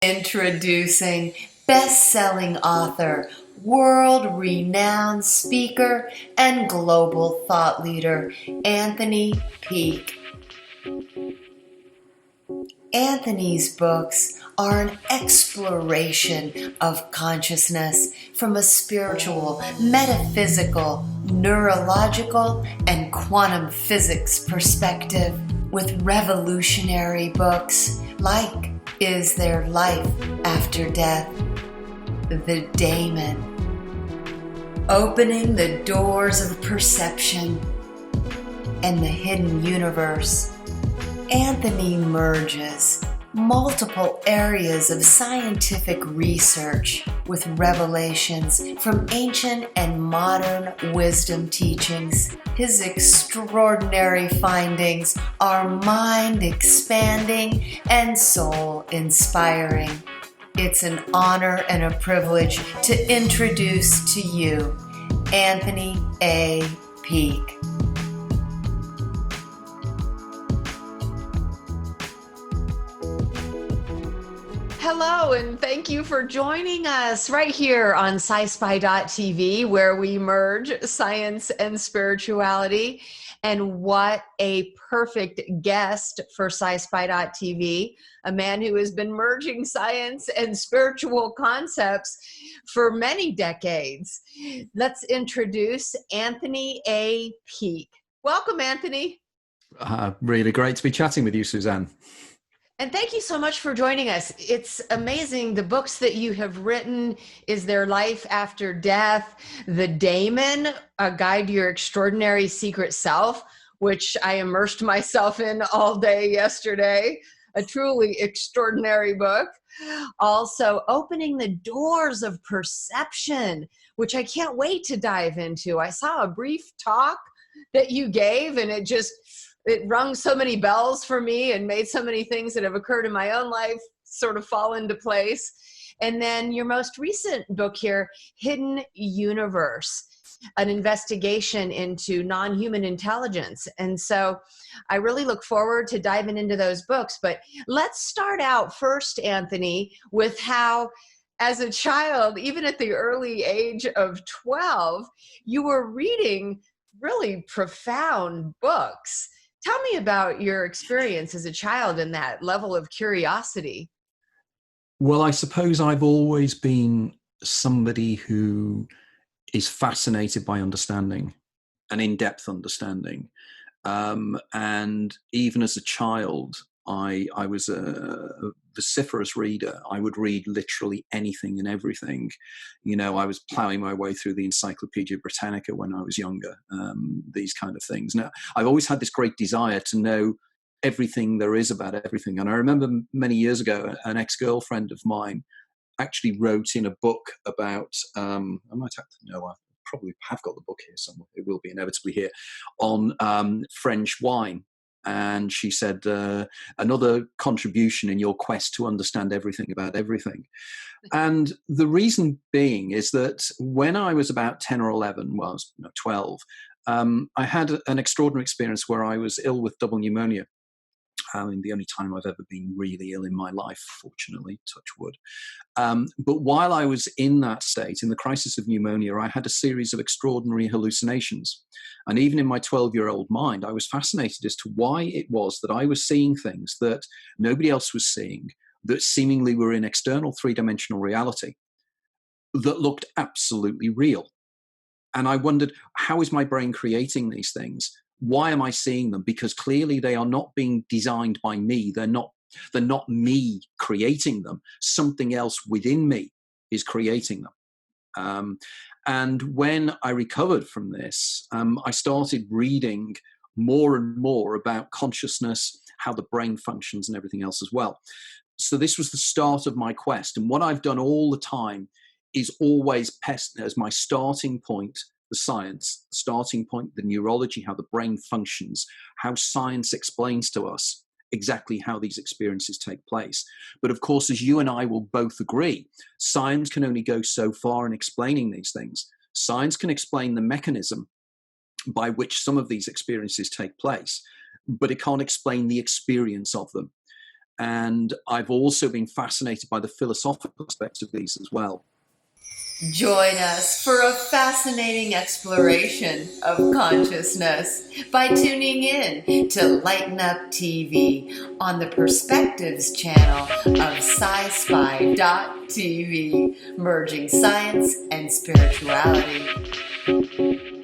Introducing best-selling author, world-renowned speaker, and global thought leader, Anthony Peake. Anthony's books are an exploration of consciousness from a spiritual, metaphysical, neurological, and quantum physics perspective, with revolutionary books like Is There Life After Death? The Daemon. Opening the doors of perception and the hidden universe. Anthony merges multiple areas of scientific research with revelations from ancient and modern wisdom teachings. His extraordinary findings are mind-expanding and soul-inspiring. It's an honor and a privilege to introduce to you Anthony A. Peake. Hello, and thank you for joining us right here on Sci-Spi.tv, where we merge science and spirituality. And what a perfect guest for Sci-Spi.tv, a man who has been merging science and spiritual concepts for many decades. Let's introduce Anthony A. Peake. Welcome, Anthony. Really great to be chatting with you, Suzanne. And thank you so much for joining us. It's amazing, the books that you have written. Is There Life After Death? The Daemon, A Guide to Your Extraordinary Secret Self, which I immersed myself in all day yesterday. A truly extraordinary book. Also, Opening the Doors of Perception, which I can't wait to dive into. I saw a brief talk that you gave, and it rung so many bells for me and made so many things that have occurred in my own life sort of fall into place. And then your most recent book here, Hidden Universe, an investigation into non-human intelligence. And so I really look forward to diving into those books. But let's start out first, Anthony, with how as a child, even at the early age of 12, you were reading really profound books. Tell me about your experience as a child and that level of curiosity. Well, I suppose I've always been somebody who is fascinated by understanding, an in-depth understanding. And even as a child, I was a vociferous reader. I would read literally anything and everything. You know, I was plowing my way through the Encyclopedia Britannica when I was younger, these kind of things. Now, I've always had this great desire to know everything there is about everything. And I remember many years ago, an ex-girlfriend of mine actually wrote in a book about, I might have to know, I probably have got the book here somewhere, it will be inevitably here, on French wine. And she said, another contribution in your quest to understand everything about everything. And the reason being is that when I was about 10 or 11, well, I was 12, I had an extraordinary experience where I was ill with double pneumonia. The only time I've ever been really ill in my life, fortunately, touch wood. But while I was in that state, in the crisis of pneumonia, I had a series of extraordinary hallucinations. And even in my 12-year-old mind, I was fascinated as to why it was that I was seeing things that nobody else was seeing, that seemingly were in external three-dimensional reality, that looked absolutely real. And I wondered, how is my brain creating these things? Why am I seeing them? Because clearly they are not being designed by me. They're not me creating them. Something else within me is creating them. And when I recovered from this, I started reading more and more about consciousness, how the brain functions and everything else as well. So this was the start of my quest. And what I've done all the time is always pest as my starting point, the science, the starting point, the neurology, how the brain functions, how science explains to us exactly how these experiences take place. But of course, as you and I will both agree, science can only go so far in explaining these things. Science can explain the mechanism by which some of these experiences take place, but it can't explain the experience of them. And I've also been fascinated by the philosophical aspects of these as well. Join us for a fascinating exploration of consciousness by tuning in to Lighten Up TV on the Perspectives channel of Sci-Spi.tv, merging science and spirituality.